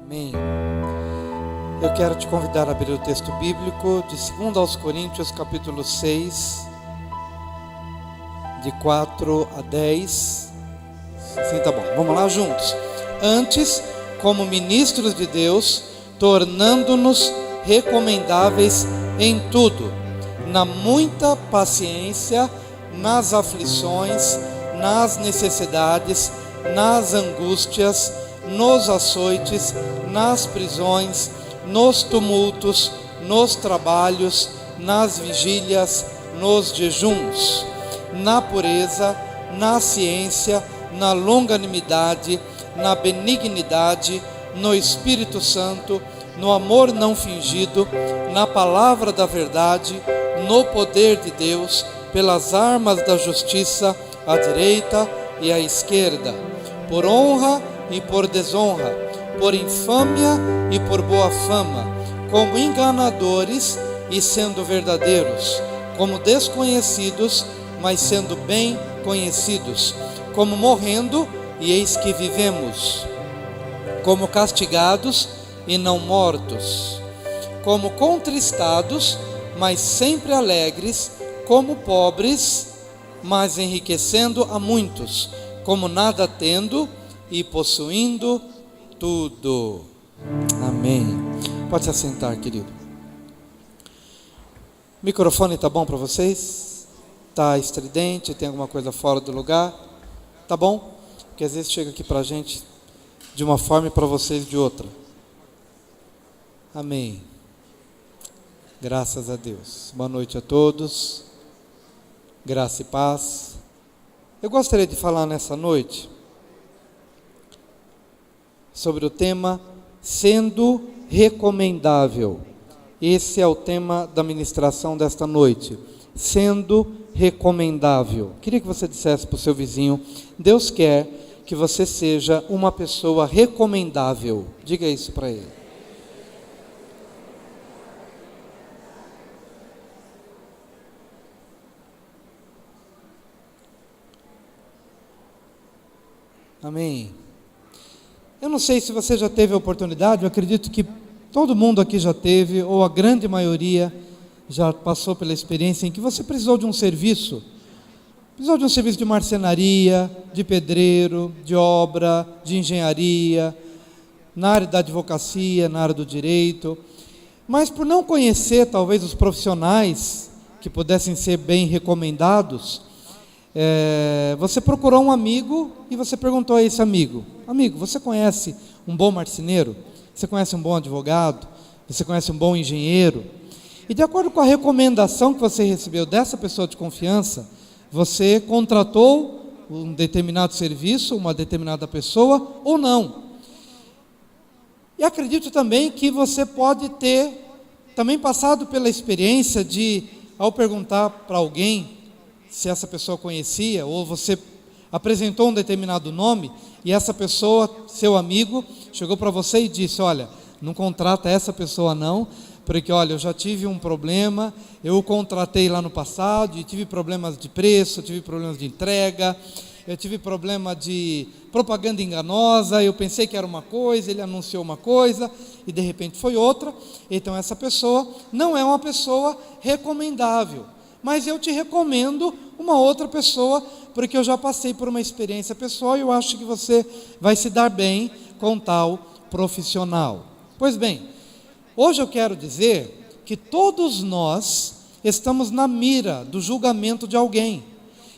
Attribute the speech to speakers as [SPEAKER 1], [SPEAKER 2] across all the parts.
[SPEAKER 1] Amém. Eu quero te convidar a abrir o texto bíblico de 2 aos Coríntios, capítulo 6, de 4 a 10. Sim, tá bom. Vamos lá juntos. Antes, como ministros de Deus, tornando-nos recomendáveis em tudo, na muita paciência, nas aflições, nas necessidades, nas angústias, nos açoites, nas prisões, nos tumultos, nos trabalhos, nas vigílias, nos jejuns, na pureza, na ciência, na longanimidade, na benignidade, no Espírito Santo, no amor não fingido, na palavra da verdade, no poder de Deus, pelas armas da justiça, à direita e à esquerda, por honra e por desonra, por infâmia e por boa fama, como enganadores e sendo verdadeiros, como desconhecidos, mas sendo bem conhecidos, como morrendo e eis que vivemos, como castigados e não mortos, como contristados, mas sempre alegres, como pobres, mas enriquecendo a muitos, como nada tendo e possuindo tudo. Amém. Pode se assentar, querido. O microfone tá bom para vocês? Tá estridente? Tem alguma coisa fora do lugar? Tá bom? Porque às vezes chega aqui para a gente de uma forma e para vocês de outra. Amém. Graças a Deus. Boa noite a todos. Graça e paz. Eu gostaria de falar nessa noite sobre o tema sendo recomendável. Esse é o tema da ministração desta noite, sendo recomendável. Queria que você dissesse para o seu vizinho: Deus quer que você seja uma pessoa recomendável. Diga isso para ele. Amém. Eu não sei se você já teve a oportunidade, eu acredito que todo mundo aqui já teve, ou a grande maioria já passou pela experiência em que você precisou de um serviço de marcenaria, de pedreiro, de obra, de engenharia, na área da advocacia, na área do direito, mas por não conhecer talvez os profissionais que pudessem ser bem recomendados, você procurou um amigo e você perguntou a esse amigo: amigo, você conhece um bom marceneiro? Você conhece um bom advogado? Você conhece um bom engenheiro? E de acordo com a recomendação que você recebeu dessa pessoa de confiança, você contratou um determinado serviço, uma determinada pessoa ou não. E acredito também que você pode ter também passado pela experiência de, ao perguntar para alguém se essa pessoa conhecia, ou você apresentou um determinado nome, e essa pessoa, seu amigo, chegou para você e disse: olha, não contrata essa pessoa não, porque olha, eu já tive um problema, eu o contratei lá no passado, e tive problemas de preço, tive problemas de entrega, eu tive problema de propaganda enganosa, eu pensei que era uma coisa, ele anunciou uma coisa, e de repente foi outra. Então essa pessoa não é uma pessoa recomendável, mas eu te recomendo uma outra pessoa, porque eu já passei por uma experiência pessoal e eu acho que você vai se dar bem com tal profissional. Pois bem, hoje eu quero dizer que todos nós estamos na mira do julgamento de alguém,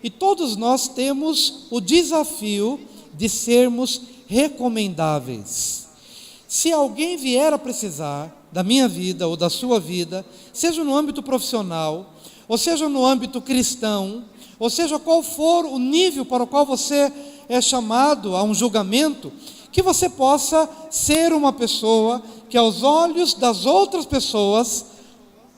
[SPEAKER 1] e todos nós temos o desafio de sermos recomendáveis. Se alguém vier a precisar da minha vida ou da sua vida, seja no âmbito profissional, ou seja no âmbito cristão, ou seja qual for o nível para o qual você é chamado a um julgamento, que você possa ser uma pessoa que aos olhos das outras pessoas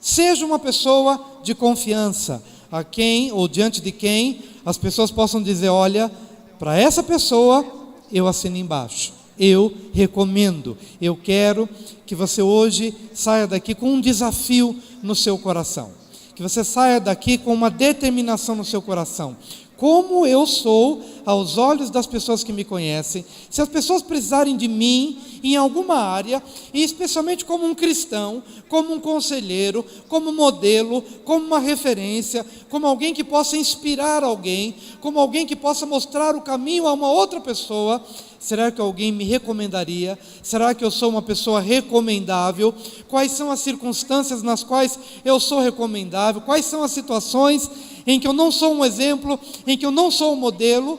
[SPEAKER 1] seja uma pessoa de confiança, a quem ou diante de quem as pessoas possam dizer: olha, para essa pessoa eu assino embaixo, eu recomendo. Eu quero que você hoje saia daqui com um desafio no seu coração, que você saia daqui com uma determinação no seu coração. como eu sou aos olhos das pessoas que me conhecem. Se as pessoas precisarem de mim em alguma área, e especialmente como um cristão, como um conselheiro, como modelo, como uma referência, como alguém que possa inspirar alguém, como alguém que possa mostrar o caminho a uma outra pessoa, será que alguém me recomendaria? Será que eu sou uma pessoa recomendável? Quais são as circunstâncias nas quais eu sou recomendável? Quais são as situações em que eu não sou um exemplo, em que eu não sou um modelo?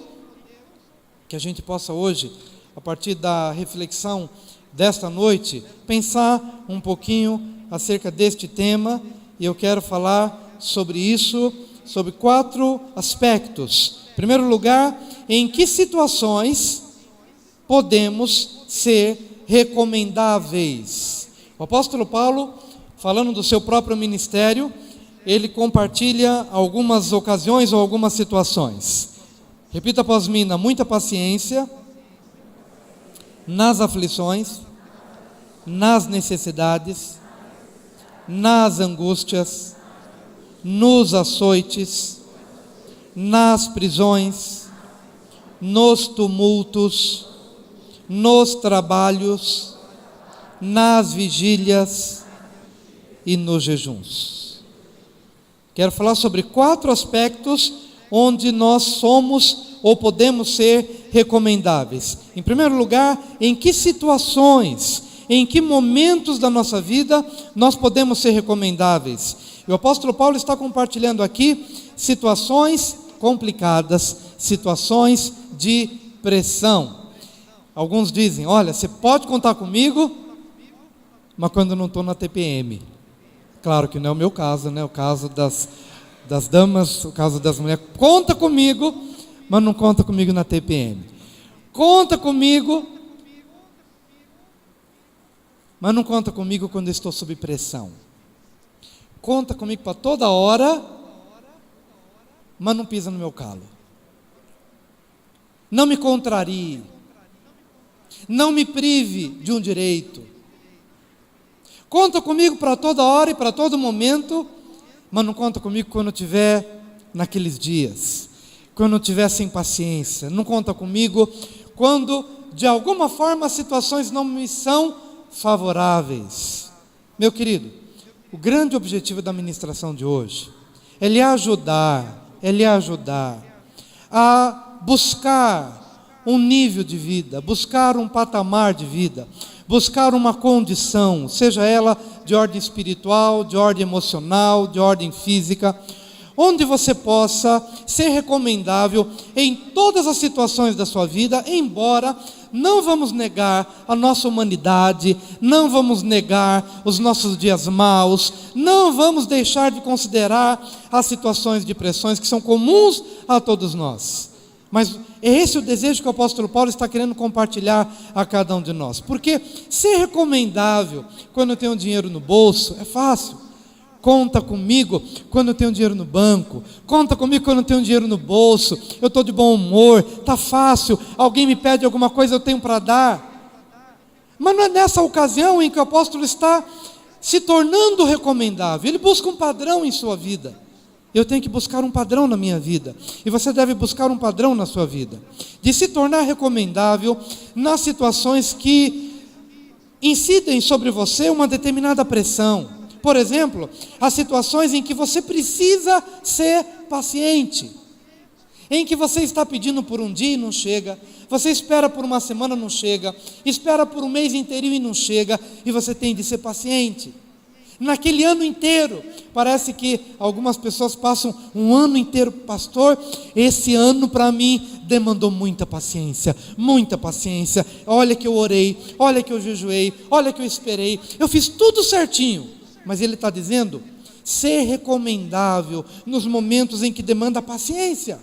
[SPEAKER 1] Que a gente possa hoje, a partir da reflexão desta noite, pensar um pouquinho acerca deste tema, e eu quero falar sobre isso, sobre 4 aspectos. Em primeiro lugar, em que situações podemos ser recomendáveis? O apóstolo Paulo, falando do seu próprio ministério, ele compartilha algumas ocasiões ou algumas situações. Repita após mim: na muita paciência, nas aflições, nas necessidades, nas angústias, nos açoites, nas prisões, nos tumultos, nos trabalhos, nas vigílias e nos jejuns. Quero falar sobre 4 aspectos onde nós somos ou podemos ser recomendáveis. Em primeiro lugar, em que situações, em que momentos da nossa vida nós podemos ser recomendáveis? E o apóstolo Paulo está compartilhando aqui situações complicadas, situações de pressão. Alguns dizem: olha, você pode contar comigo, mas quando eu não estou na TPM. Claro que não é o meu caso, né? O caso das damas, o caso das mulheres. Conta comigo, mas não conta comigo na TPM. Conta comigo, mas não conta comigo quando eu estou sob pressão. Conta comigo para toda hora, mas não pisa no meu calo. Não me contrarie. Não me prive de um direito. Conta comigo para toda hora e para todo momento, mas não conta comigo quando eu estiver naqueles dias, quando eu estiver sem paciência. Não conta comigo quando, de alguma forma, as situações não me são favoráveis. Meu querido, o grande objetivo da ministração de hoje é lhe ajudar a buscar um nível de vida, buscar um patamar de vida, buscar uma condição, seja ela de ordem espiritual, de ordem emocional, de ordem física, onde você possa ser recomendável em todas as situações da sua vida, embora não vamos negar a nossa humanidade, não vamos negar os nossos dias maus, não vamos deixar de considerar as situações de pressões que são comuns a todos nós. Mas é esse o desejo que o apóstolo Paulo está querendo compartilhar a cada um de nós. Porque ser recomendável quando eu tenho dinheiro no bolso é fácil. Conta comigo quando eu tenho dinheiro no banco. Conta comigo quando eu tenho dinheiro no bolso. Eu estou de bom humor, está fácil. Alguém me pede alguma coisa, eu tenho para dar. Mas não é nessa ocasião em que o apóstolo está se tornando recomendável. Ele busca um padrão em sua vida. Eu tenho que buscar um padrão na minha vida, e você deve buscar um padrão na sua vida, de se tornar recomendável nas situações que incidem sobre você uma determinada pressão. Por exemplo, as situações em que você precisa ser paciente, em que você está pedindo por um dia e não chega, você espera por uma semana e não chega, espera por um mês inteirinho e não chega, e você tem de ser paciente. Naquele ano inteiro, parece que algumas pessoas passam um ano inteiro: pastor, esse ano para mim demandou muita paciência, olha que eu orei, olha que eu jejuei, olha que eu esperei, eu fiz tudo certinho. Mas ele está dizendo, ser recomendável nos momentos em que demanda paciência,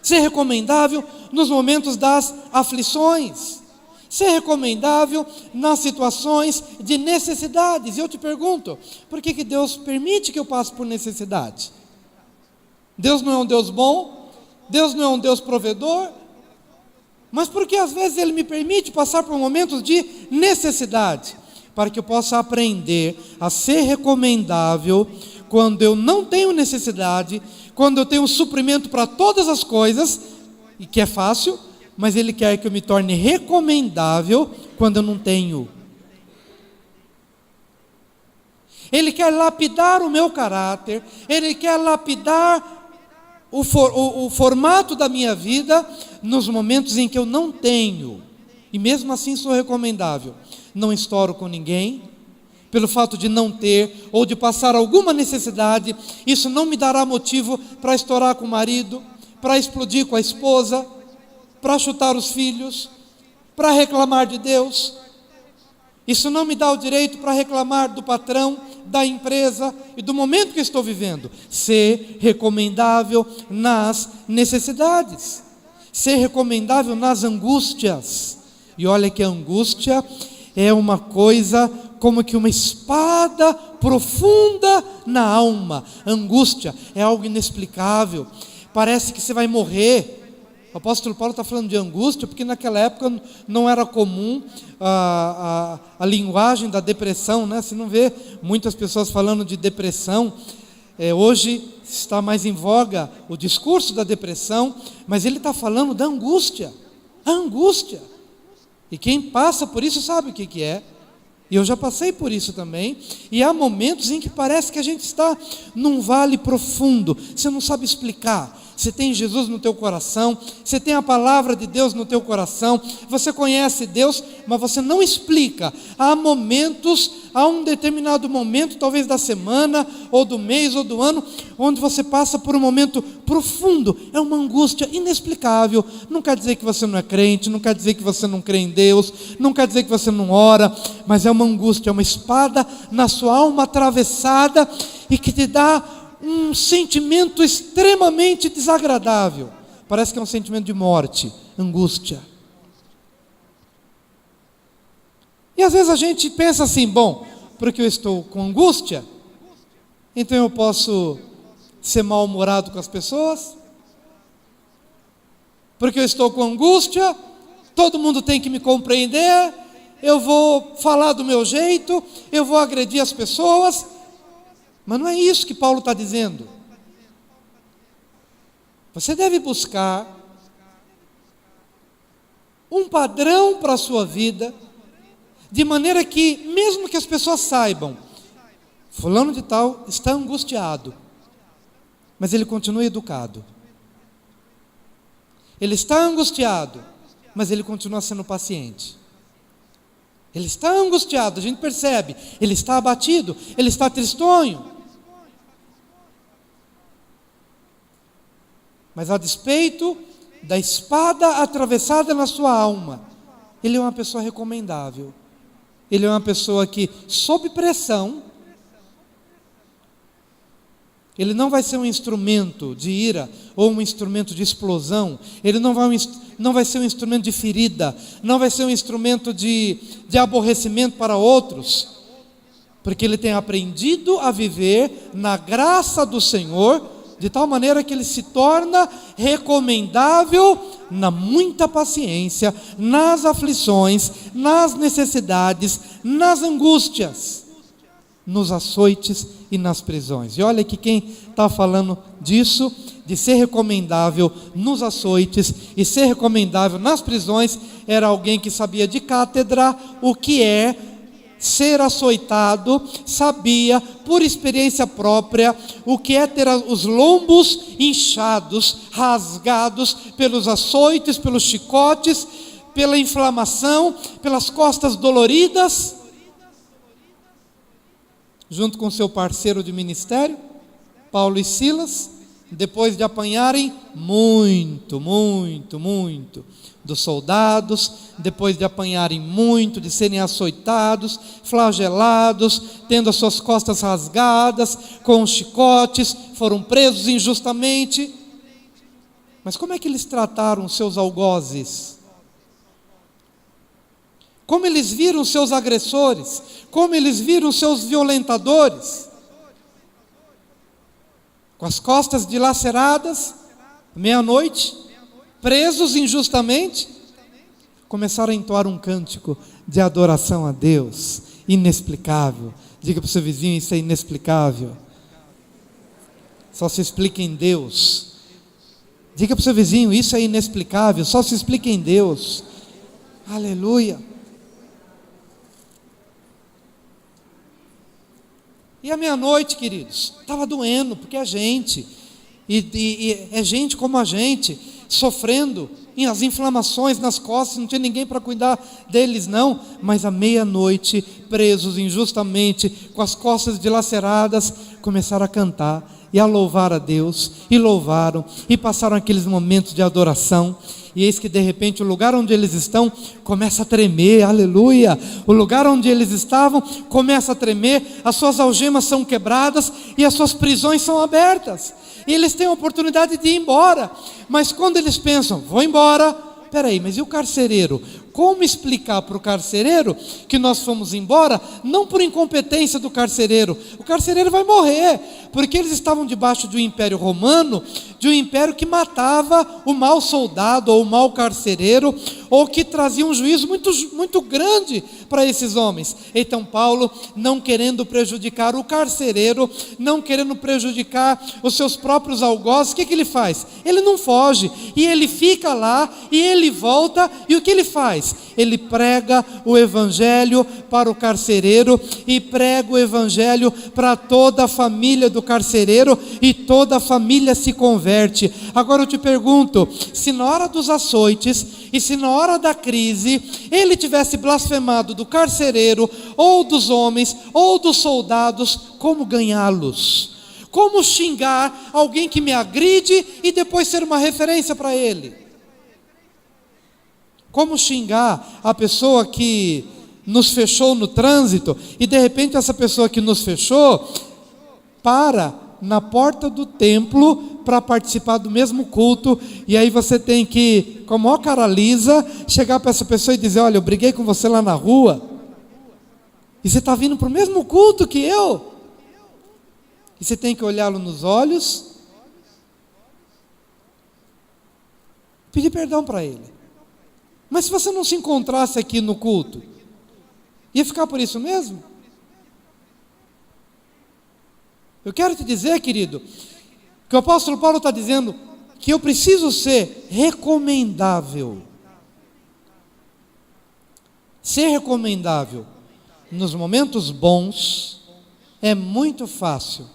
[SPEAKER 1] ser recomendável nos momentos das aflições, ser recomendável nas situações de necessidades. E eu te pergunto, por que Deus permite que eu passe por necessidade? Deus não é um Deus bom? Deus não é um Deus provedor? Mas por que às vezes Ele me permite passar por momentos de necessidade? Para que eu possa aprender a ser recomendável quando eu não tenho necessidade, quando eu tenho um suprimento para todas as coisas, e que é fácil, mas Ele quer que eu me torne recomendável quando eu não tenho. Ele quer lapidar o meu caráter, Ele quer lapidar o formato da minha vida nos momentos em que eu não tenho, e mesmo assim sou recomendável. Não estouro com ninguém, pelo fato de não ter, ou de passar alguma necessidade. Isso não me dará motivo para estourar com o marido, para explodir com a esposa, para chutar os filhos, para reclamar de Deus. Isso não me dá o direito para reclamar do patrão, da empresa e do momento que estou vivendo. Ser recomendável nas necessidades, ser recomendável nas angústias. E olha que a angústia é uma coisa como que uma espada profunda na alma. Angústia é algo inexplicável, parece que você vai morrer. O apóstolo Paulo está falando de angústia, porque naquela época não era comum a linguagem da depressão, né? Você não vê muitas pessoas falando de depressão. Hoje está mais em voga o discurso da depressão, mas ele está falando da angústia, a angústia. E quem passa por isso sabe o que é. E eu já passei por isso também. E há momentos em que parece que a gente está num vale profundo, você não sabe explicar. Você tem Jesus no teu coração, você tem a palavra de Deus no teu coração, você conhece Deus, mas você não explica. Há momentos, há um determinado momento, talvez da semana, ou do mês, ou do ano, onde você passa por um momento profundo. É uma angústia inexplicável. Não quer dizer que você não é crente, não quer dizer que você não crê em Deus, não quer dizer que você não ora, mas é uma angústia, é uma espada na sua alma atravessada, e que te dá um sentimento extremamente desagradável. Parece que é um sentimento de morte, angústia. E às vezes a gente pensa assim: bom, porque eu estou com angústia, então eu posso ser mal-humorado com as pessoas? Porque eu estou com angústia, todo mundo tem que me compreender, eu vou falar do meu jeito, eu vou agredir as pessoas. Mas não é isso que Paulo está dizendo. Você deve buscar um padrão para a sua vida, de maneira que, mesmo que as pessoas saibam, fulano de tal está angustiado, mas ele continua educado. Ele está angustiado, mas ele continua sendo paciente. Ele está angustiado, a gente percebe, ele está abatido, ele está tristonho. Mas a despeito da espada atravessada na sua alma, ele é uma pessoa recomendável. Ele é uma pessoa que, sob pressão, ele não vai ser um instrumento de ira ou um instrumento de explosão. Ele não vai ser um instrumento de ferida, não vai ser um instrumento de aborrecimento para outros, porque ele tem aprendido a viver na graça do Senhor, de tal maneira que ele se torna recomendável na muita paciência, nas aflições, nas necessidades, nas angústias, nos açoites e nas prisões. E olha que quem está falando disso, de ser recomendável nos açoites e ser recomendável nas prisões, era alguém que sabia de cátedra o que é ser açoitado, sabia por experiência própria o que é ter os lombos inchados, rasgados pelos açoites, pelos chicotes, pela inflamação, pelas costas doloridas, junto com seu parceiro de ministério, Paulo e Silas, depois de apanharem muito dos soldados, depois de apanharem muito, de serem açoitados, flagelados, tendo as suas costas rasgadas, com chicotes, foram presos injustamente. Mas como é que eles trataram os seus algozes? Como eles viram os seus agressores? Como eles viram os seus violentadores? Com as costas dilaceradas, meia-noite, presos injustamente, começaram a entoar um cântico de adoração a Deus, inexplicável. Diga para o seu vizinho: isso é inexplicável. só se explica em Deus. Diga para o seu vizinho, isso é inexplicável, só se explica em Deus. Aleluia. E à meia-noite, queridos, estava doendo, porque é gente, e é gente como a gente, sofrendo, as inflamações nas costas, não tinha ninguém para cuidar deles não, mas à meia-noite, presos injustamente, com as costas dilaceradas, começaram a cantar, e a louvar a Deus, e louvaram, e passaram aqueles momentos de adoração, e eis que de repente o lugar onde eles estão começa a tremer, aleluia, o lugar onde eles estavam começa a tremer, as suas algemas são quebradas, e as suas prisões são abertas, e eles têm a oportunidade de ir embora, mas quando eles pensam, vou embora, peraí, mas e o carcereiro? Como explicar para o carcereiro que nós fomos embora, não por incompetência do carcereiro, o carcereiro vai morrer, porque eles estavam debaixo de um império romano, de um império que matava o mau soldado, ou o mau carcereiro, ou que trazia um juízo muito, muito grande para esses homens. Então Paulo, não querendo prejudicar o carcereiro, não querendo prejudicar os seus próprios algozes, o que ele faz? Ele não foge, e ele fica lá, e ele volta, e o que ele faz? Ele prega o evangelho para o carcereiro, e prega o evangelho para toda a família do carcereiro, e toda a família se converte. Agora eu te pergunto, se na hora dos açoites, e se na hora da crise, ele tivesse blasfemado do carcereiro, ou dos homens, ou dos soldados, como ganhá-los? Como xingar alguém que me agride, e depois ser uma referência para ele? Como xingar a pessoa que nos fechou no trânsito, e de repente essa pessoa que nos fechou, para na porta do templo para participar do mesmo culto, e aí você tem que, com a maior cara lisa, chegar para essa pessoa e dizer, olha, eu briguei com você lá na rua, e você está vindo para o mesmo culto que eu, e você tem que olhá-lo nos olhos, pedir perdão para ele. Mas se você não se encontrasse aqui no culto, ia ficar por isso mesmo? Eu quero te dizer, querido, que o apóstolo Paulo está dizendo que eu preciso ser recomendável. Ser recomendável nos momentos bons é muito fácil.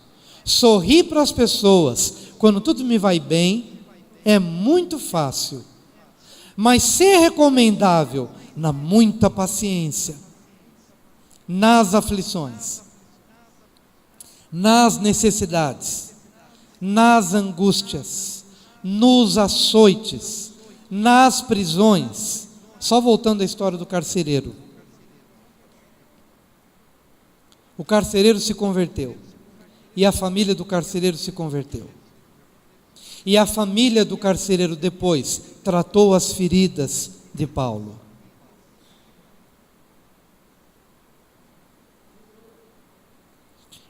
[SPEAKER 1] Sorrir para as pessoas quando tudo me vai bem é muito fácil. Mas ser recomendável na muita paciência, nas aflições, nas necessidades, nas angústias, nos açoites, nas prisões. Só voltando à história do carcereiro. O carcereiro se converteu, e a família do carcereiro se converteu. E a família do carcereiro depois tratou as feridas de Paulo.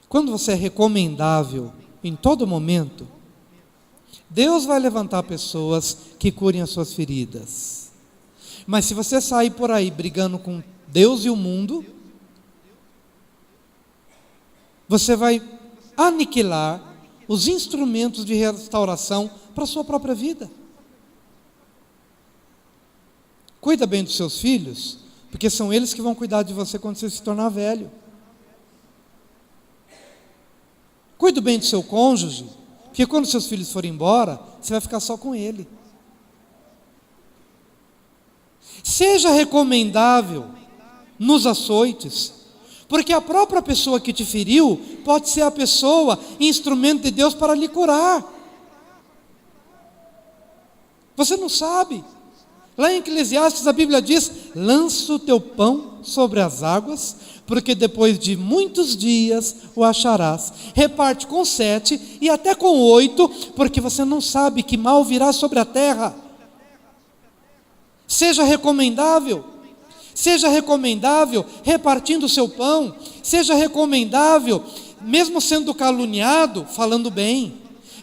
[SPEAKER 1] Quando você é recomendável em todo momento, Deus vai levantar pessoas que curem as suas feridas. Mas se você sair por aí brigando com Deus e o mundo, você vai aniquilar os instrumentos de restauração para a sua própria vida. Cuida bem dos seus filhos, porque são eles que vão cuidar de você quando você se tornar velho. Cuide bem do seu cônjuge, porque quando seus filhos forem embora, você vai ficar só com ele. Seja recomendável nos açoites, porque a própria pessoa que te feriu pode ser a pessoa, instrumento de Deus para lhe curar. Você não sabe. Lá em Eclesiastes a Bíblia diz, lança o teu pão sobre as águas, porque depois de muitos dias o acharás. Reparte com 7 e até com 8, porque você não sabe que mal virá sobre a terra. Seja recomendável. Seja recomendável repartindo o seu pão. Seja recomendável, mesmo sendo caluniado, falando bem.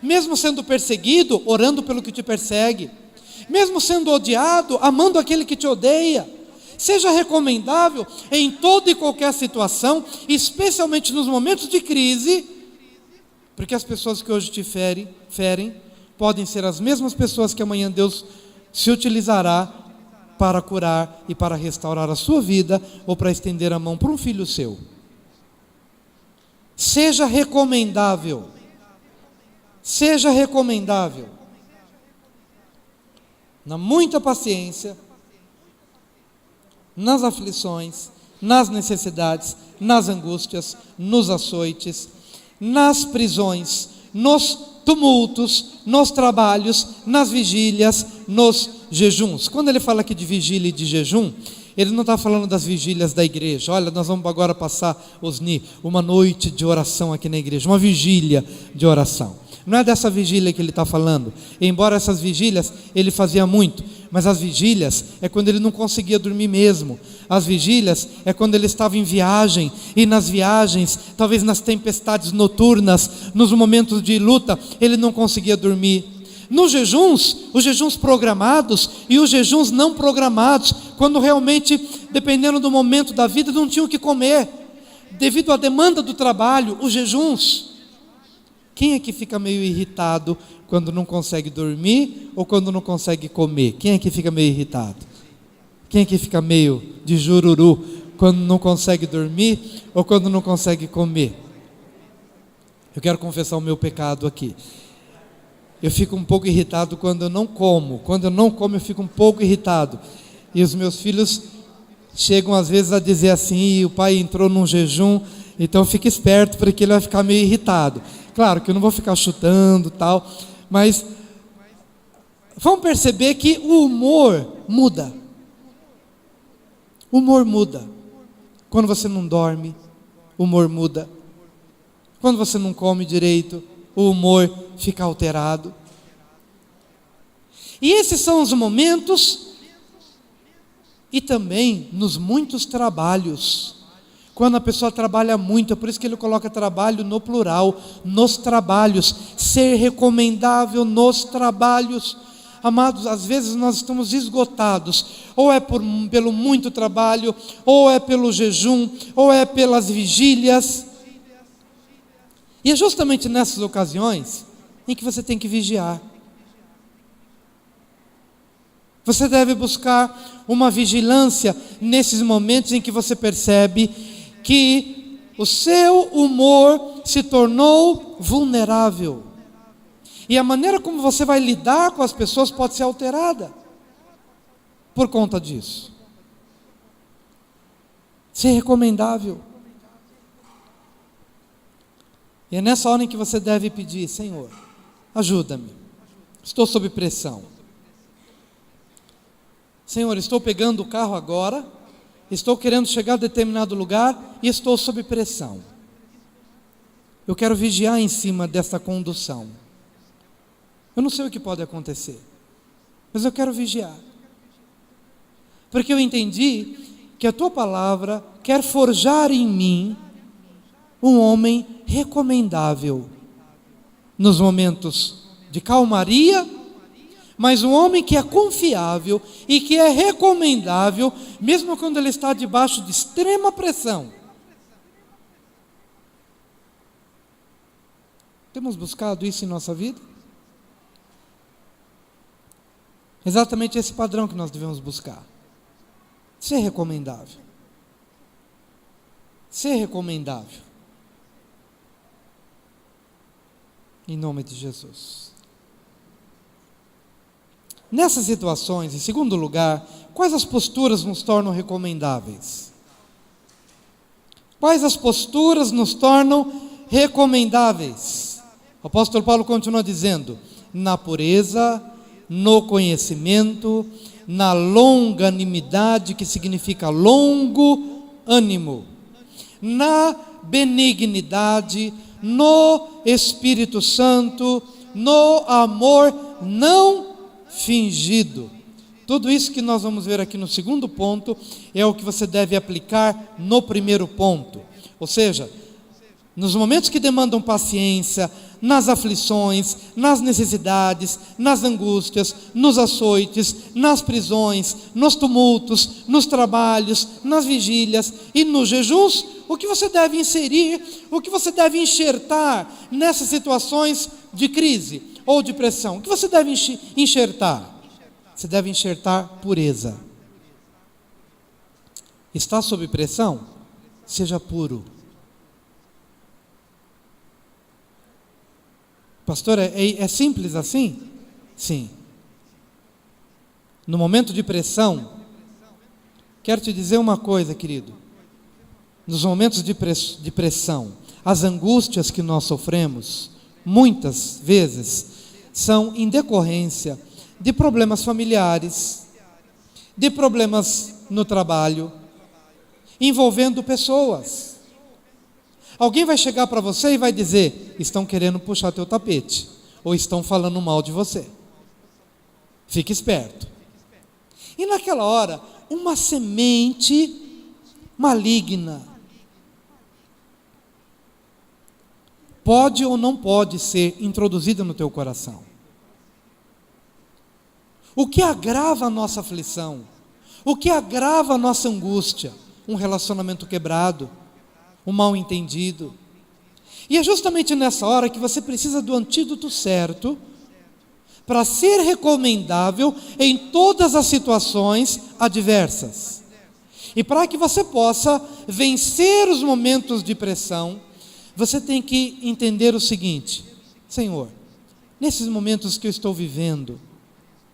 [SPEAKER 1] Mesmo sendo perseguido, orando pelo que te persegue. Mesmo sendo odiado, amando aquele que te odeia. Seja recomendável em toda e qualquer situação, especialmente nos momentos de crise, Porque as pessoas que hoje te ferem podem ser as mesmas pessoas que amanhã Deus se utilizará para curar e para restaurar a sua vida, ou para estender a mão para um filho seu. Seja recomendável. Seja recomendável. Na muita paciência, nas aflições, nas necessidades, nas angústias, nos açoites, nas prisões, nos tumultos, nos trabalhos, nas vigílias, nos jejuns. Quando ele fala aqui de vigília e de jejum, ele não está falando das vigílias da igreja. Olha, nós vamos agora passar uma noite de oração aqui na igreja, uma vigília de oração. Não é dessa vigília que ele está falando, embora essas vigílias ele fazia muito, mas as vigílias é quando ele não conseguia dormir mesmo. As vigílias é quando ele estava em viagem, e nas viagens, talvez nas tempestades noturnas, nos momentos de luta, ele não conseguia dormir. Nos jejuns, os jejuns programados e os jejuns não programados, quando realmente, dependendo do momento da vida, não tinham o que comer, devido à demanda do trabalho, os jejuns. Quem é que fica meio irritado quando não consegue dormir ou quando não consegue comer? Quem é que fica meio irritado? Quem é que fica meio de jururu quando não consegue dormir ou quando não consegue comer? Eu quero confessar o meu pecado aqui. Eu fico um pouco irritado quando eu não como. Quando eu não como, eu fico um pouco irritado. E os meus filhos chegam às vezes a dizer assim: o pai entrou num jejum, então fica esperto, porque ele vai ficar meio irritado. Claro que eu não vou ficar chutando tal, mas vamos perceber que o humor muda. O humor muda. Quando você não dorme, o humor muda. Quando você não come direito, o humor fica alterado. E esses são os momentos, e também nos muitos trabalhos. Quando a pessoa trabalha muito, é por isso que ele coloca trabalho no plural, nos trabalhos, ser recomendável nos trabalhos. Amados, às vezes nós estamos esgotados, ou é pelo muito trabalho, ou é pelo jejum, ou é pelas vigílias. E é justamente nessas ocasiões em que você tem que vigiar. Você deve buscar uma vigilância nesses momentos em que você percebe que o seu humor se tornou vulnerável. E a maneira como você vai lidar com as pessoas pode ser alterada por conta disso. Ser recomendável. E é nessa hora em que você deve pedir: Senhor, ajuda-me, estou sob pressão. Senhor, estou pegando o carro agora, estou querendo chegar a determinado lugar e estou sob pressão. Eu quero vigiar em cima dessa condução. Eu não sei o que pode acontecer, mas eu quero vigiar. Porque eu entendi que a Tua palavra quer forjar em mim um homem recomendável nos momentos de calmaria, mas um homem que é confiável e que é recomendável, mesmo quando ele está debaixo de extrema pressão. Temos buscado isso em nossa vida? Exatamente esse padrão que nós devemos buscar. Ser recomendável. Ser recomendável. Em nome de Jesus. Nessas situações, em segundo lugar, quais as posturas nos tornam recomendáveis? Quais as posturas nos tornam recomendáveis? O apóstolo Paulo continua dizendo: na pureza, no conhecimento, na longanimidade, que significa longo ânimo, na benignidade, no Espírito Santo, no amor não fingido. Tudo isso que nós vamos ver aqui no segundo ponto é o que você deve aplicar no primeiro ponto. Ou seja, nos momentos que demandam paciência, nas aflições, nas necessidades, nas angústias, nos açoites, nas prisões, nos tumultos, nos trabalhos, nas vigílias e nos jejuns, o que você deve inserir, o que você deve enxertar nessas situações de crise ou de pressão. O que você deve enxertar? Você deve enxertar pureza. Está sob pressão? Seja puro. Pastor, é simples assim? Sim. No momento de pressão, quero te dizer uma coisa, querido. Nos momentos de pressão, as angústias que nós sofremos, muitas vezes, são em decorrência de problemas familiares, de problemas no trabalho, envolvendo pessoas. Alguém vai chegar para você e vai dizer: estão querendo puxar teu tapete, ou estão falando mal de você. Fique esperto. E naquela hora, uma semente maligna pode ou não pode ser introduzida no teu coração. O que agrava a nossa aflição? O que agrava a nossa angústia? Um relacionamento quebrado, um mal-entendido. E é justamente nessa hora que você precisa do antídoto certo para ser recomendável em todas as situações adversas. E para que você possa vencer os momentos de pressão, você tem que entender o seguinte: Senhor, nesses momentos que eu estou vivendo,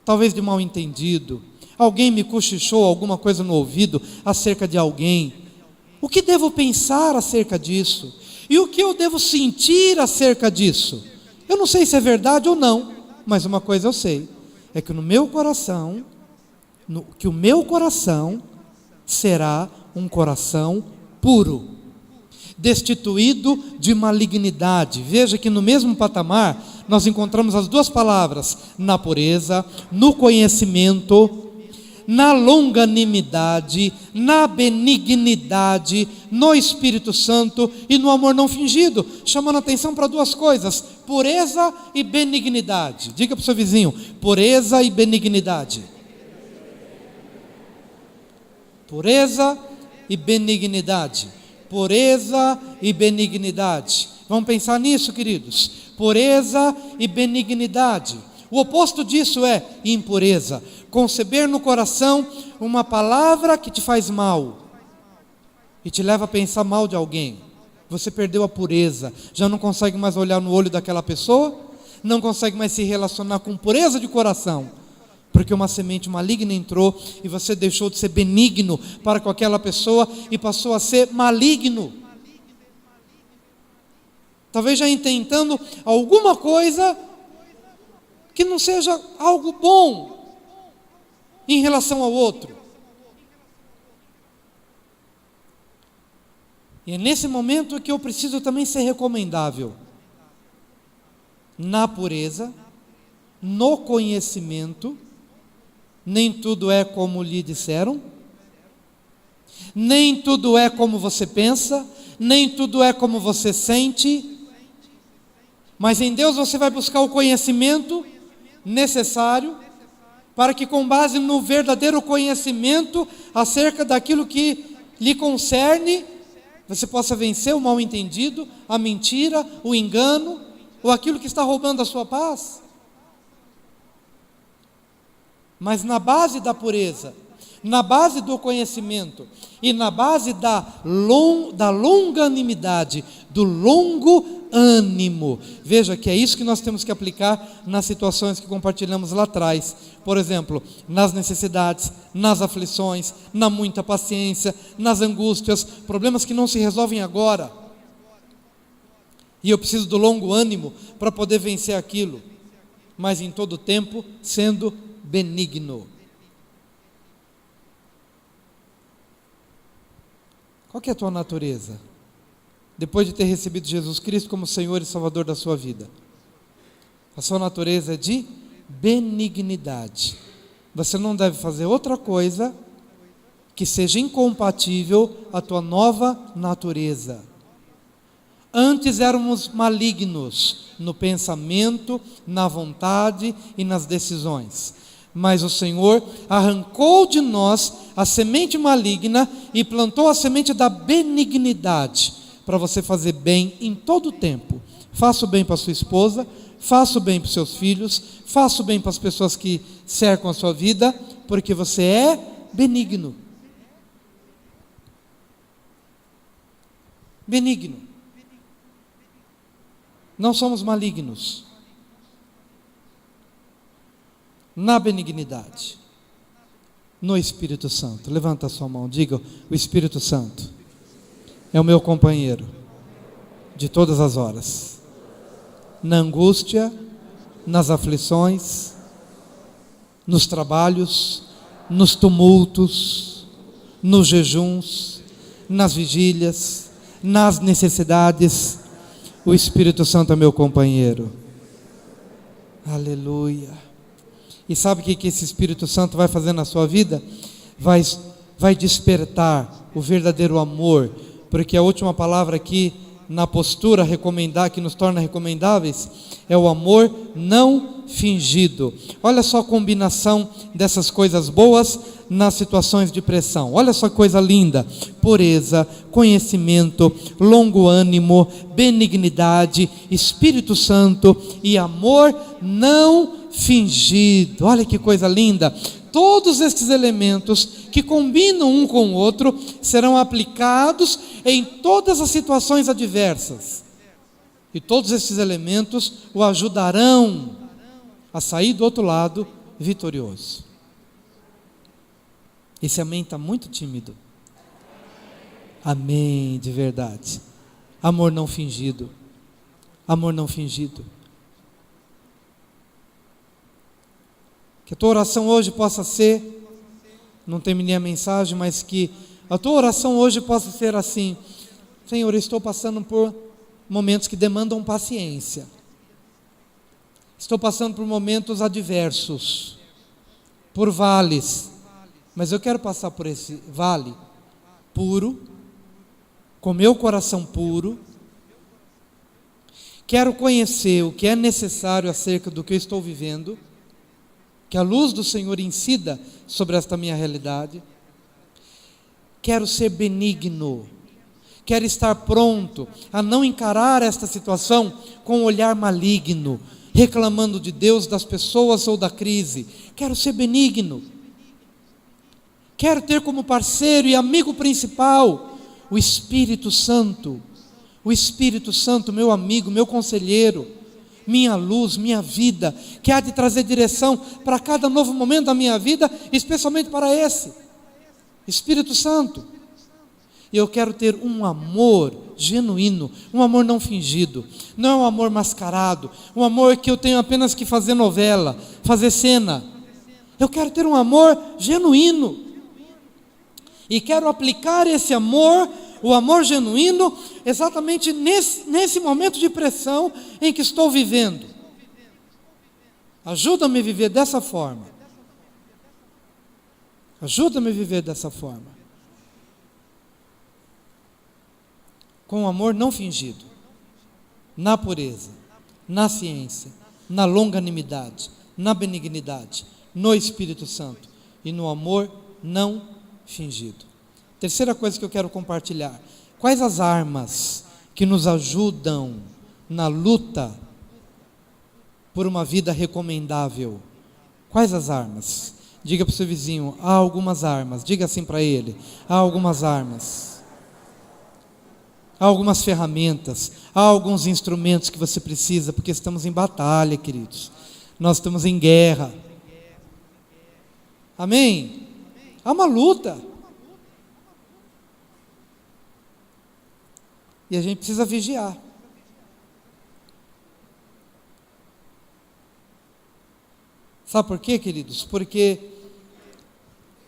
[SPEAKER 1] talvez de mal-entendido, alguém me cochichou alguma coisa no ouvido acerca de alguém, o que devo pensar acerca disso? E o que eu devo sentir acerca disso? Eu não sei se é verdade ou não, mas uma coisa eu sei, é que no meu coração, que o meu coração será um coração puro, destituído de malignidade. Veja que no mesmo patamar nós encontramos as duas palavras: na pureza, no conhecimento, na longanimidade, na benignidade, no Espírito Santo e no amor não fingido, chamando atenção para duas coisas: pureza e benignidade. Diga para o seu vizinho: pureza e benignidade. Pureza e benignidade. Pureza e benignidade. Vamos pensar nisso, queridos. Pureza e benignidade. O oposto disso é impureza. Conceber no coração uma palavra que te faz mal e te leva a pensar mal de alguém. Você perdeu a pureza, já não consegue mais olhar no olho daquela pessoa, não consegue mais se relacionar com pureza de coração, porque uma semente maligna entrou e você deixou de ser benigno para com aquela pessoa e passou a ser maligno. Talvez já intentando alguma coisa que não seja algo bom em relação ao outro. E é nesse momento que eu preciso também ser recomendável. Na pureza, no conhecimento, nem tudo é como lhe disseram, nem tudo é como você pensa, nem tudo é como você sente, mas em Deus você vai buscar o conhecimento necessário para que, com base no verdadeiro conhecimento acerca daquilo que lhe concerne, você possa vencer o mal-entendido, a mentira, o engano, ou aquilo que está roubando a sua paz. Mas na base da pureza, na base do conhecimento e na base da longanimidade, do longo ânimo. Veja que é isso que nós temos que aplicar nas situações que compartilhamos lá atrás. Por exemplo, nas necessidades, nas aflições, na muita paciência, nas angústias, problemas que não se resolvem agora. E eu preciso do longo ânimo para poder vencer aquilo, mas em todo tempo sendo benigno. Qual que é a tua natureza? Depois de ter recebido Jesus Cristo como Senhor e Salvador da sua vida, a sua natureza é de benignidade. Você não deve fazer outra coisa que seja incompatível à tua nova natureza. Antes éramos malignos no pensamento, na vontade e nas decisões, mas o Senhor arrancou de nós a semente maligna e plantou a semente da benignidade, para você fazer bem em todo o tempo. Faça o bem para sua esposa, faça o bem para os seus filhos, faça o bem para as pessoas que cercam a sua vida, porque você é benigno. Benigno. Não somos malignos. Na benignidade, no Espírito Santo. Levanta a sua mão, diga: o Espírito Santo é o meu companheiro de todas as horas, na angústia, nas aflições, nos trabalhos, nos tumultos, nos jejuns, nas vigílias, nas necessidades. O Espírito Santo é meu companheiro. Aleluia. E sabe o que esse Espírito Santo vai fazer na sua vida? Vai despertar o verdadeiro amor, porque a última palavra aqui na postura recomendar, que nos torna recomendáveis, é o amor não fingido. Olha só a combinação dessas coisas boas nas situações de pressão. Olha só que coisa linda: pureza, conhecimento, longo ânimo, benignidade, Espírito Santo e amor não fingido. Olha que coisa linda. Todos esses elementos que combinam um com o outro serão aplicados em todas as situações adversas. E todos esses elementos o ajudarão a sair do outro lado vitorioso. Esse amém está muito tímido. Amém, de verdade. Amor não fingido. Amor não fingido. Que a tua oração hoje possa ser, não terminei a mensagem, mas que a tua oração hoje possa ser assim: Senhor, eu estou passando por momentos que demandam paciência. Estou passando por momentos adversos, por vales, mas eu quero passar por esse vale puro, com meu coração puro. Quero conhecer o que é necessário acerca do que eu estou vivendo, que a luz do Senhor incida sobre esta minha realidade. Quero ser benigno, quero estar pronto a não encarar esta situação com um olhar maligno, reclamando de Deus, das pessoas ou da crise. Quero ser benigno, quero ter como parceiro e amigo principal o Espírito Santo. O Espírito Santo, meu amigo, meu conselheiro, minha luz, minha vida, que há de trazer direção para cada novo momento da minha vida, especialmente para esse. Espírito Santo. E eu quero ter um amor genuíno, um amor não fingido, não é um amor mascarado, um amor que eu tenho apenas que fazer novela, fazer cena. Eu quero ter um amor genuíno. E quero aplicar esse amor, o amor genuíno, exatamente nesse momento de pressão em que estou vivendo. Ajuda-me a viver dessa forma. Ajuda-me a viver dessa forma. Com um amor não fingido, na pureza, na ciência, na longanimidade, na benignidade, no Espírito Santo e no amor não fingido. Terceira coisa que eu quero compartilhar: quais as armas que nos ajudam na luta por uma vida recomendável? Quais as armas? Diga para o seu vizinho: há algumas armas. Diga assim para ele: há algumas armas. Há algumas ferramentas, há alguns instrumentos que você precisa, porque estamos em batalha, queridos. Nós estamos em guerra. Amém? Há uma luta. E a gente precisa vigiar. Sabe por quê, queridos? Porque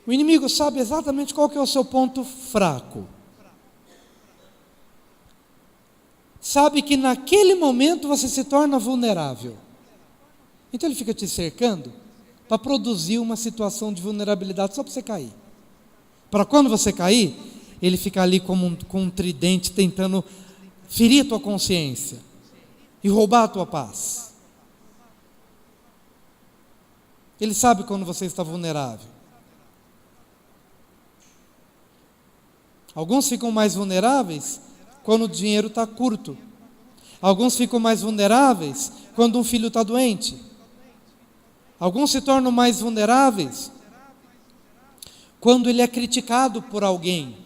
[SPEAKER 1] o inimigo sabe exatamente qual que é o seu ponto fraco. Sabe que naquele momento você se torna vulnerável. Então ele fica te cercando para produzir uma situação de vulnerabilidade só para você cair. Para quando você cair, ele fica ali com um tridente tentando ferir a tua consciência e roubar a tua paz. Ele sabe quando você está vulnerável. Alguns ficam mais vulneráveis quando o dinheiro está curto. Alguns ficam mais vulneráveis quando um filho está doente. Alguns se tornam mais vulneráveis quando ele é criticado por alguém.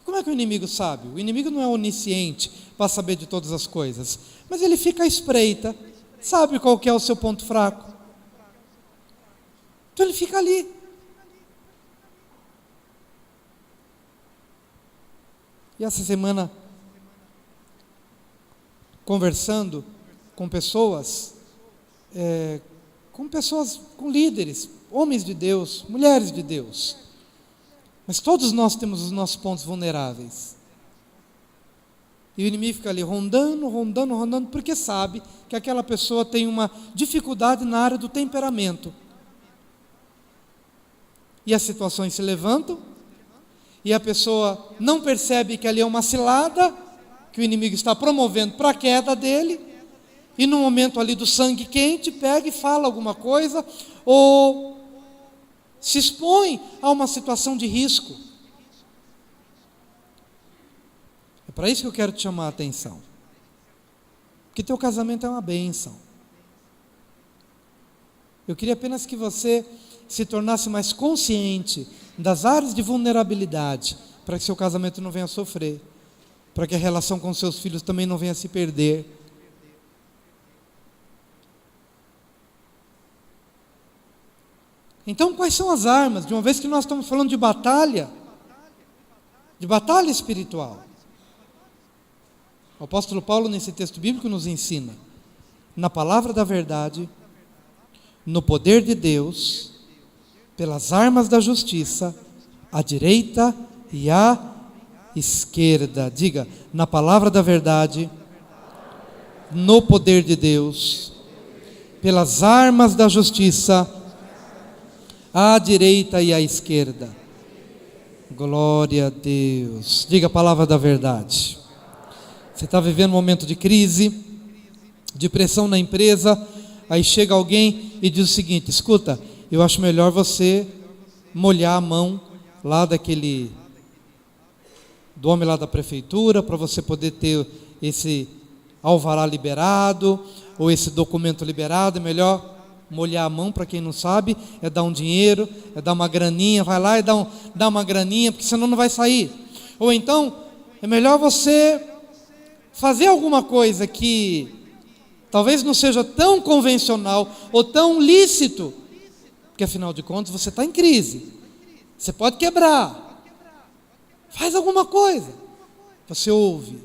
[SPEAKER 1] Como é que o inimigo sabe? O inimigo não é onisciente para saber de todas as coisas, mas ele fica à espreita, sabe qual que é o seu ponto fraco. Então ele fica ali. E essa semana, conversando com pessoas, com líderes, homens de Deus, mulheres de Deus, mas todos nós temos os nossos pontos vulneráveis. E o inimigo fica ali rondando, porque sabe que aquela pessoa tem uma dificuldade na área do temperamento. E as situações se levantam, e a pessoa não percebe que ali é uma cilada, que o inimigo está promovendo para a queda dele, e no momento ali do sangue quente, pega e fala alguma coisa, ou se expõe a uma situação de risco. É para isso que eu quero te chamar a atenção. Porque teu casamento é uma bênção. Eu queria apenas que você se tornasse mais consciente das áreas de vulnerabilidade, para que seu casamento não venha a sofrer, para que a relação com seus filhos também não venha a se perder. Então, quais são as armas? De uma vez que nós estamos falando de batalha espiritual. O apóstolo Paulo, nesse texto bíblico, nos ensina: na palavra da verdade, no poder de Deus, pelas armas da justiça, à direita e à esquerda. Diga, na palavra da verdade, no poder de Deus, pelas armas da justiça, à direita e à esquerda. Glória a Deus. Diga a palavra da verdade. Você está vivendo um momento de crise, de pressão na empresa, aí chega alguém e diz o seguinte: escuta, eu acho melhor você molhar a mão lá do homem lá da prefeitura, para você poder ter esse alvará liberado, ou esse documento liberado. É melhor molhar a mão, para quem não sabe, é dar um dinheiro, é dar uma graninha, vai lá e dá uma graninha, porque senão não vai sair. Ou então, é melhor você fazer alguma coisa que talvez não seja tão convencional ou tão lícito, porque afinal de contas você está em crise, você pode quebrar. Faz alguma coisa. Você ouve.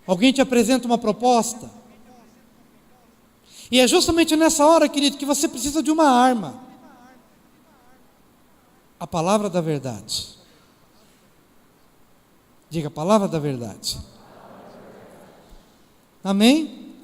[SPEAKER 1] Alguém te apresenta uma proposta. E é justamente nessa hora, querido, que você precisa de uma arma. A palavra da verdade. Diga, a palavra da verdade. Amém?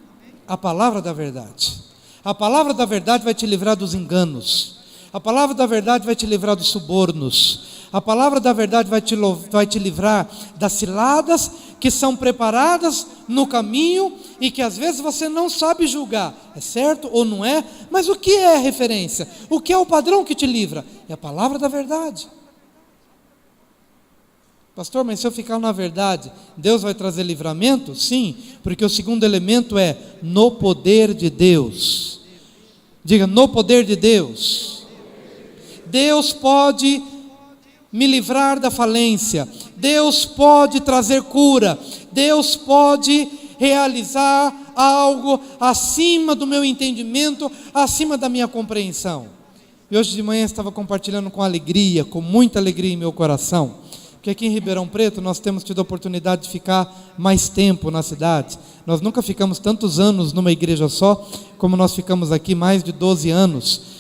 [SPEAKER 1] A palavra da verdade. A palavra da verdade vai te livrar dos enganos. A palavra da verdade vai te livrar dos subornos. A palavra da verdade vai te livrar das ciladas que são preparadas no caminho e que às vezes você não sabe julgar, é certo ou não é, mas o que é a referência? O que é o padrão que te livra? É a palavra da verdade. Pastor, mas se eu ficar na verdade, Deus vai trazer livramento? Sim, porque o segundo elemento é no poder de Deus. Diga, no poder de Deus. Deus pode me livrar da falência, Deus pode trazer cura, Deus pode realizar algo acima do meu entendimento, acima da minha compreensão. E hoje de manhã estava compartilhando com alegria, com muita alegria em meu coração, porque aqui em Ribeirão Preto nós temos tido a oportunidade de ficar mais tempo na cidade. Nós nunca ficamos tantos anos numa igreja só, como nós ficamos aqui mais de 12 anos.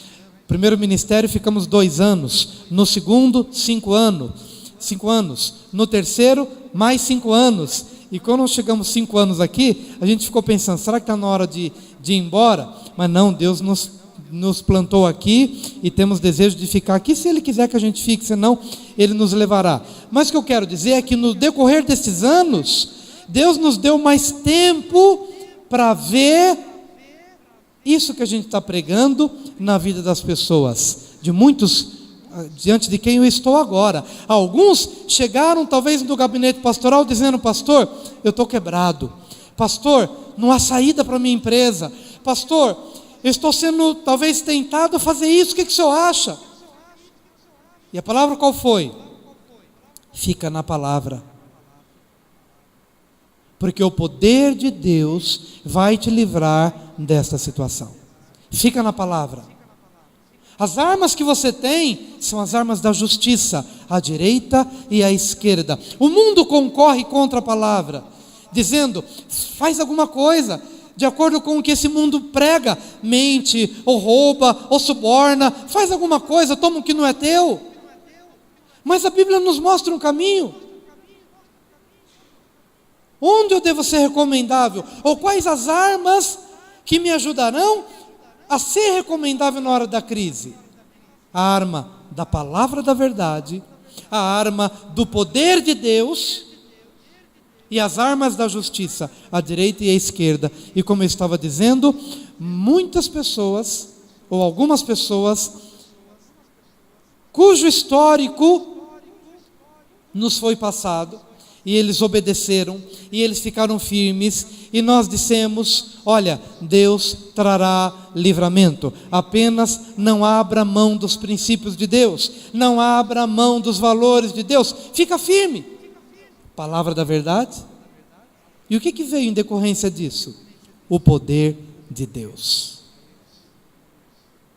[SPEAKER 1] Primeiro ministério ficamos 2 anos, no segundo 5 anos, no terceiro mais 5 anos, e quando nós chegamos 5 anos aqui, a gente ficou pensando, será que está na hora de ir embora? Mas não, Deus nos plantou aqui, e temos desejo de ficar aqui, se Ele quiser que a gente fique, senão Ele nos levará. Mas o que eu quero dizer é que no decorrer desses anos, Deus nos deu mais tempo para ver Isso que a gente está pregando na vida das pessoas, de muitos, diante de quem eu estou agora. Alguns chegaram talvez no gabinete pastoral dizendo: pastor, eu estou quebrado. Pastor, não há saída para a minha empresa. Pastor, eu estou sendo talvez tentado a fazer isso, o que o senhor acha? E a palavra qual foi? Fica na palavra. Porque o poder de Deus vai te livrar desta situação. Fica na palavra. As armas que você tem são as armas da justiça, à direita e à esquerda. O mundo concorre contra a palavra, dizendo: faz alguma coisa de acordo com o que esse mundo prega, mente, ou rouba, ou suborna, faz alguma coisa, toma o que não é teu. Mas a Bíblia nos mostra um caminho. Onde eu devo ser recomendável? Ou quais as armas que me ajudarão a ser recomendável na hora da crise? A arma da palavra da verdade, a arma do poder de Deus e as armas da justiça, à direita e à esquerda. E como eu estava dizendo, muitas pessoas, ou algumas pessoas, cujo histórico nos foi passado, e eles obedeceram, e eles ficaram firmes, e nós dissemos: olha, Deus trará livramento, apenas não abra mão dos princípios de Deus, não abra mão dos valores de Deus, fica firme. Palavra da verdade. E o que veio em decorrência disso? O poder de Deus.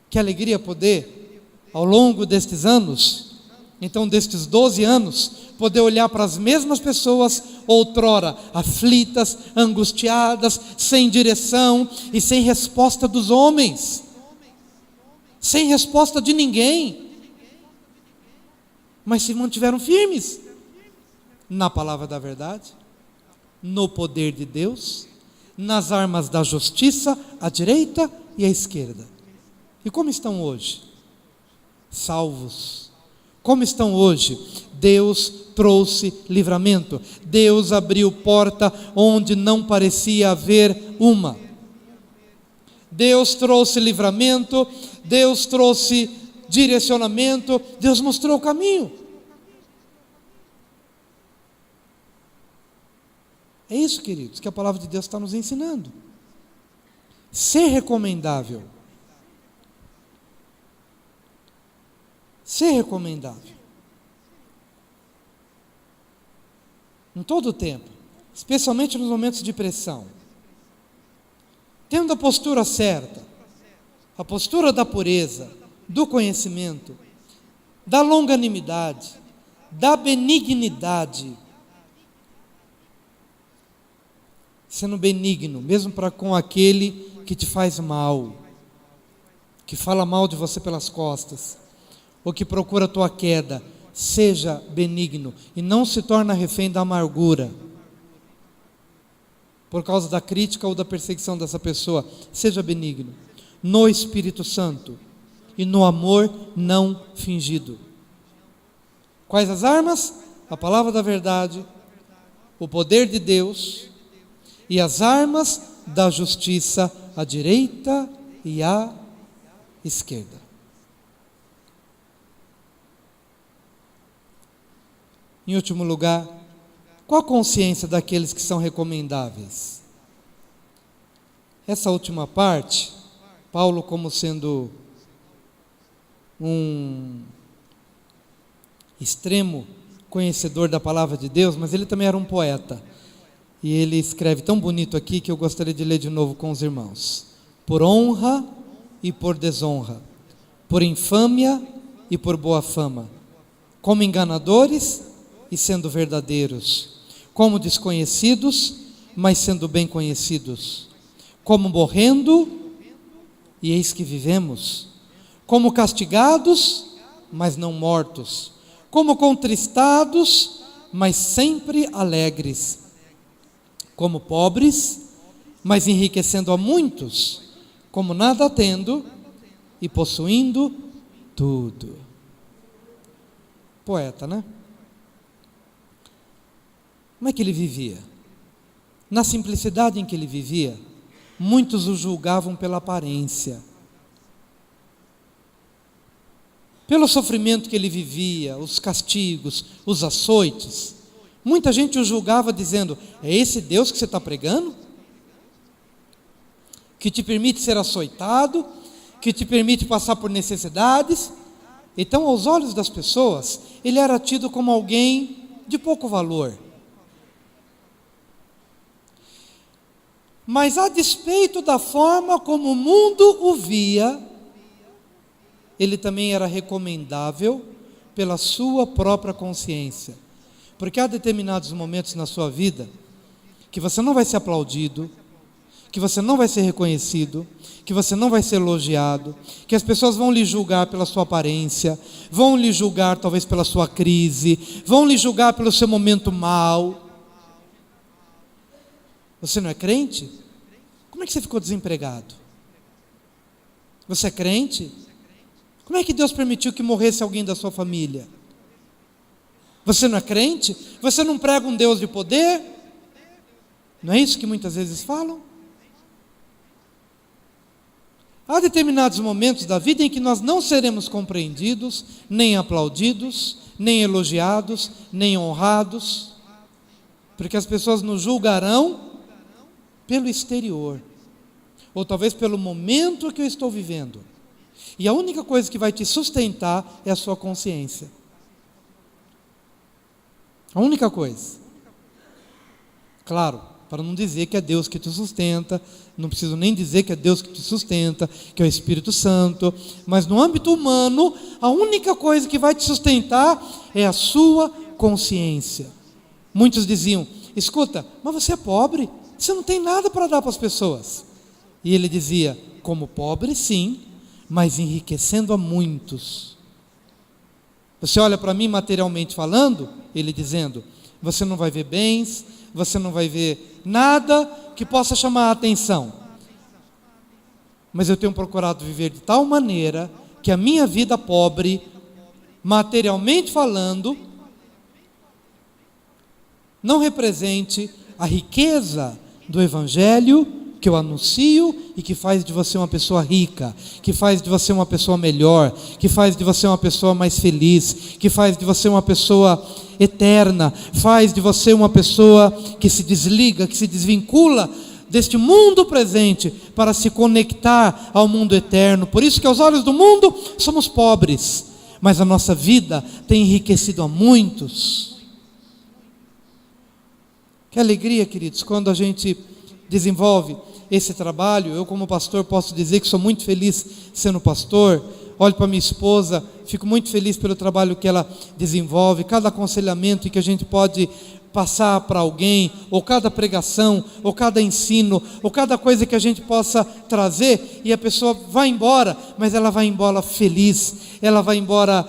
[SPEAKER 1] Que alegria poder, ao longo destes anos, então destes 12 anos, poder olhar para as mesmas pessoas outrora aflitas, angustiadas, sem direção e sem resposta dos homens, sem resposta de ninguém, mas se mantiveram firmes na palavra da verdade, no poder de Deus, nas armas da justiça, à direita e à esquerda. E como estão hoje? Salvos. Como estão hoje? Deus trouxe livramento. Deus abriu porta onde não parecia haver uma. Deus trouxe livramento, Deus trouxe direcionamento, Deus mostrou o caminho. É isso, queridos, que a palavra de Deus está nos ensinando. Ser recomendável. Ser recomendável. Em todo o tempo, especialmente nos momentos de pressão. Tendo a postura certa, a postura da pureza, do conhecimento, da longanimidade, da benignidade. Sendo benigno, mesmo para com aquele que te faz mal, que fala mal de você pelas costas, ou que procura a tua queda. Seja benigno e não se torne refém da amargura por causa da crítica ou da perseguição dessa pessoa. Seja benigno no Espírito Santo e no amor não fingido. Quais as armas? A palavra da verdade, o poder de Deus e as armas da justiça, à direita e à esquerda. Em último lugar, qual a consciência daqueles que são recomendáveis? Essa última parte, Paulo, como sendo um extremo conhecedor da palavra de Deus, mas ele também era um poeta. E ele escreve tão bonito aqui que eu gostaria de ler de novo com os irmãos. Por honra e por desonra, por infâmia e por boa fama, como enganadores e sendo verdadeiros, como desconhecidos, mas sendo bem conhecidos, como morrendo, e eis que vivemos, como castigados, mas não mortos, como contristados, mas sempre alegres, como pobres, mas enriquecendo a muitos, como nada tendo e possuindo tudo. Poeta, né? Como é que ele vivia? Na simplicidade em que ele vivia, muitos o julgavam pela aparência, pelo sofrimento que ele vivia, os castigos, os açoites. Muita gente o julgava dizendo: é esse Deus que você está pregando? Que te permite ser açoitado, que te permite passar por necessidades? Então, aos olhos das pessoas, ele era tido como alguém de pouco valor. Mas a despeito da forma como o mundo o via, ele também era recomendável pela sua própria consciência. Porque há determinados momentos na sua vida que você não vai ser aplaudido, que você não vai ser reconhecido, que você não vai ser elogiado, que as pessoas vão lhe julgar pela sua aparência, vão lhe julgar talvez pela sua crise, vão lhe julgar pelo seu momento mau. Você não é crente? Como é que você ficou desempregado? Você é crente? Como é que Deus permitiu que morresse alguém da sua família? Você não é crente? Você não prega um Deus de poder? Não é isso que muitas vezes falam? Há determinados momentos da vida em que nós não seremos compreendidos, nem aplaudidos, nem elogiados, nem honrados, porque as pessoas nos julgarão pelo exterior, ou talvez pelo momento que eu estou vivendo. E a única coisa que vai te sustentar é a sua consciência. A única coisa. Claro, para não dizer que é Deus que te sustenta, não preciso nem dizer que é Deus que te sustenta, que é o Espírito Santo, mas no âmbito humano, a única coisa que vai te sustentar é a sua consciência. Muitos diziam: escuta, mas você é pobre, você não tem nada para dar para as pessoas. E ele dizia: como pobre sim, mas enriquecendo a muitos. Você olha para mim materialmente falando, ele dizendo, você não vai ver bens, você não vai ver nada que possa chamar a atenção. Mas eu tenho procurado viver de tal maneira que a minha vida pobre, materialmente falando, não represente a riqueza do Evangelho que eu anuncio e que faz de você uma pessoa rica, que faz de você uma pessoa melhor, que faz de você uma pessoa mais feliz, que faz de você uma pessoa eterna, faz de você uma pessoa que se desliga, que se desvincula deste mundo presente para se conectar ao mundo eterno. Por isso que aos olhos do mundo somos pobres, mas a nossa vida tem enriquecido a muitos. Que alegria, queridos, quando a gente desenvolve esse trabalho. Eu, como pastor, posso dizer que sou muito feliz sendo pastor. Olho para minha esposa, fico muito feliz pelo trabalho que ela desenvolve, cada aconselhamento que a gente pode passar para alguém, ou cada pregação, ou cada ensino, ou cada coisa que a gente possa trazer, e a pessoa vai embora, mas ela vai embora feliz, ela vai embora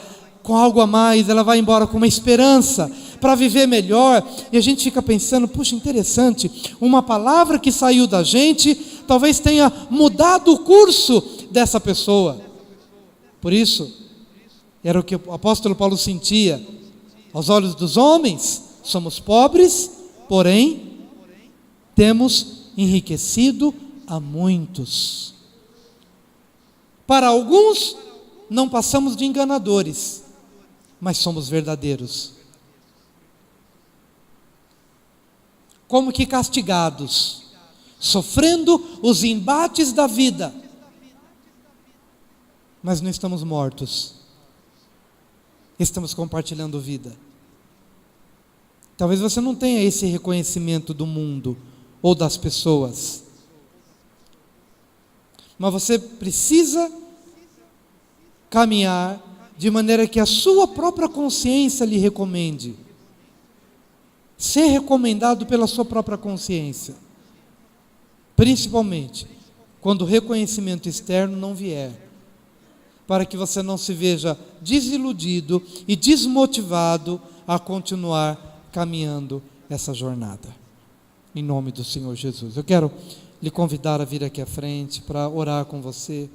[SPEAKER 1] com algo a mais, ela vai embora com uma esperança para viver melhor. E a gente fica pensando, puxa, interessante, uma palavra que saiu da gente talvez tenha mudado o curso dessa pessoa. Por isso, era o que o apóstolo Paulo sentia. Aos olhos dos homens, somos pobres, porém, temos enriquecido a muitos. Para alguns, não passamos de enganadores, mas somos verdadeiros. Como que castigados, sofrendo os embates da vida, mas não estamos mortos, estamos compartilhando vida. Talvez você não tenha esse reconhecimento do mundo ou das pessoas, mas você precisa caminhar de maneira que a sua própria consciência lhe recomende. Ser recomendado pela sua própria consciência, principalmente quando o reconhecimento externo não vier, para que você não se veja desiludido e desmotivado a continuar caminhando essa jornada. Em nome do Senhor Jesus. Eu quero lhe convidar a vir aqui à frente para orar com você.